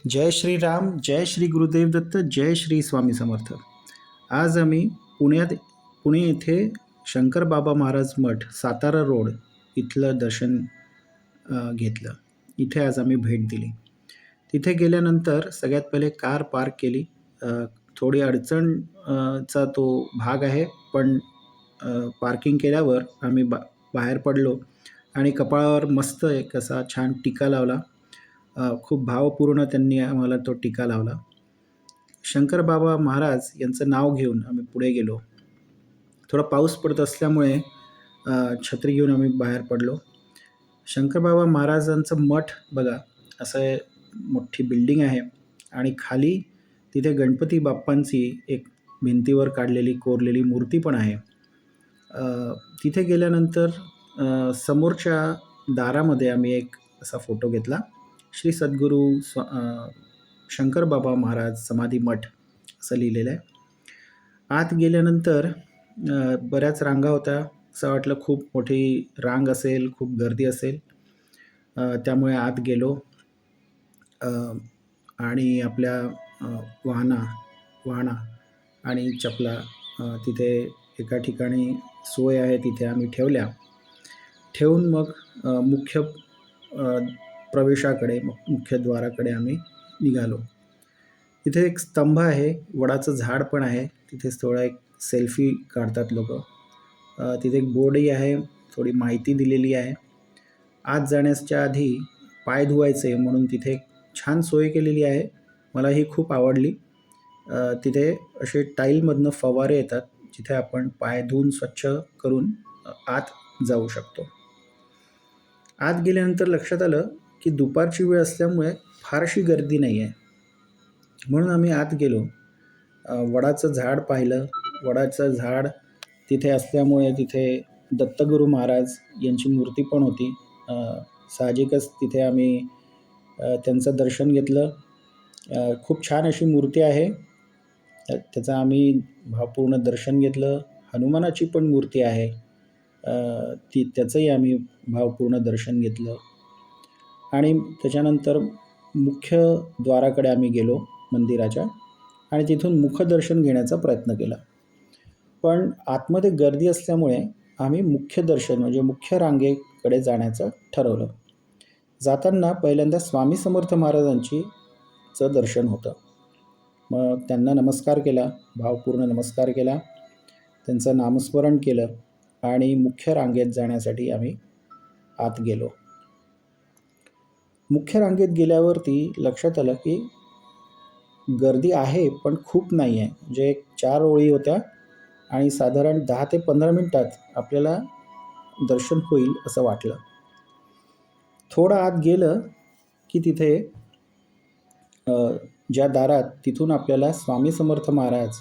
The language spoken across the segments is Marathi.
जय श्रीराम, जय श्री गुरुदेव दत्त, जय श्री स्वामी समर्थ. आज आम्ही पुणे येथे शंकर बाबा महाराज मठ, सातारा रोड इथलं दर्शन घेतलं. इथे आज आम्ही भेट दिली. तिथे गेल्यानंतर सगळ्यात पहिले कार पार्क केली. थोडी चा तो भाग आहे, पण पार्किंग केल्यावर आम्ही बाहेर पडलो आणि कपाळावर मस्त एक असा छान टिका लावला. खूप भावपूर्ण त्यांनी आम्हाला तो टिका लावला. शंकर बाबा महाराज यांचं नाव घेऊन आम्ही पुढे गेलो. थोडा पाऊस पडत असल्यामुळे छत्री घेऊन आम्ही बाहेर पडलो. शंकर बाबा महाराजांचं मठ बघा, असं मोठी बिल्डिंग आहे आणि खाली तिथे गणपती बाप्पांची एक भिंतीवर काढलेली कोरलेली मूर्ती पण आहे. तिथे गेल्यानंतर समोरच्या दारामध्ये आम्ही एक असा फोटो घेतला. श्री सद्गुरू शंकर बाबा महाराज समाधी मठ असं लिहिलेलं आहे. आत गेल्यानंतर बऱ्याच रांगा होत्या. असं वाटलं खूप मोठी रांग असेल, खूप गर्दी असेल. त्यामुळे आत गेलो आणि आपल्या वाहना आणि चपला तिथे एका ठिकाणी सोय आहे, तिथे आम्ही ठेवल्या. ठेवून मग मुख्य प्रवेशाकडे, मुख्य द्वाराकडे आम्ही निघालो. तिथे एक स्तंभ आहे, वडाचं झाड पण आहे. तिथे थोडा एक सेल्फी काढतात लोक. तिथे एक बोर्डही आहे, थोडी माहिती दिलेली आहे. आत जाण्याच्या आधी पाय धुवायचे म्हणून तिथे एक छान सोय केलेली आहे. मला ही खूप आवडली. तिथे असे टाईलमधनं फवारे येतात, जिथे आपण पाय धुवून स्वच्छ करून आत जाऊ शकतो. आत गेल्यानंतर लक्षात आलं की दुपारची वेळ असल्यामुळे फारशी गर्दी नाही आहे, म्हणून आम्ही आत गेलो. वडाचं झाड पाहिलं. वडाचं झाड तिथे असल्यामुळे तिथे दत्तगुरू महाराज यांची मूर्ती पण होती. साहजिकच तिथे आम्ही त्यांचं दर्शन घेतलं. खूप छान अशी मूर्ती आहे, त्याचं आम्ही भावपूर्ण दर्शन घेतलं. हनुमानाची पण मूर्ती आहे, त्याचंही आम्ही भावपूर्ण दर्शन घेतलं. आणि त्याच्यानंतर मुख्य द्वाराकडे आम्ही गेलो मंदिराच्या आणि तिथून मुखदर्शन घेण्याचा प्रयत्न केला. पण आतमध्ये गर्दी असल्यामुळे आम्ही मुख्य दर्शन म्हणजे मुख्य रांगेकडे जाण्याचं ठरवलं. जाताना पहिल्यांदा स्वामी समर्थ महाराजांचं दर्शन होतं. मग त्यांना नमस्कार केला, भावपूर्ण नमस्कार केला, त्यांचं नामस्मरण केलं आणि मुख्य रांगेत जाण्यासाठी आम्ही आत गेलो. मुख्य रांगेत गेल्यावरती लक्षात आलं की गर्दी आहे, पण खूप नाही आहे. म्हणजे 4 ओळी होत्या आणि साधारण 10 ते 15 मिनटात आपल्याला दर्शन होईल असं वाटलं. थोडं आत गेलं की तिथे ज्या दारात, तिथून आपल्याला स्वामी समर्थ महाराज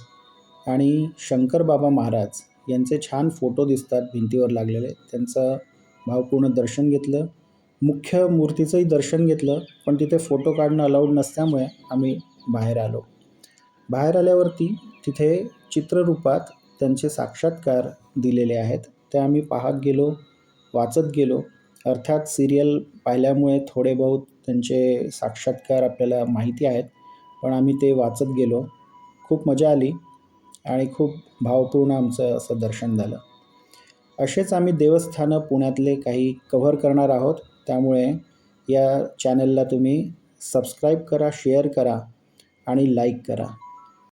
आणि शंकर बाबा महाराज यांचे छान फोटो दिसतात भिंतीवर लागलेले. त्यांचं भावपूर्ण दर्शन घेतलं. मुख्य मूर्तीचंही दर्शन घेतलं, पण तिथे फोटो काढणं अलाउड नसल्यामुळे आम्ही बाहेर आलो. बाहेर आल्यावरती तिथे चित्ररूपात त्यांचे साक्षात्कार दिलेले आहेत. ते आम्ही पाहत गेलो, वाचत गेलो. अर्थात सिरियल पाहिल्यामुळे थोडे बहुत त्यांचे साक्षात्कार आपल्याला माहिती आहेत, पण आम्ही ते वाचत गेलो. खूप मजा आली आणि खूप भावपूर्ण आमचं असं दर्शन झालं. असेच आम्ही देवस्थानं पुण्यातले काही कव्हर करणार आहोत. त्यामुळे या चॅनलला तुम्ही सबस्क्राईब करा, शेअर करा आणि लाईक करा.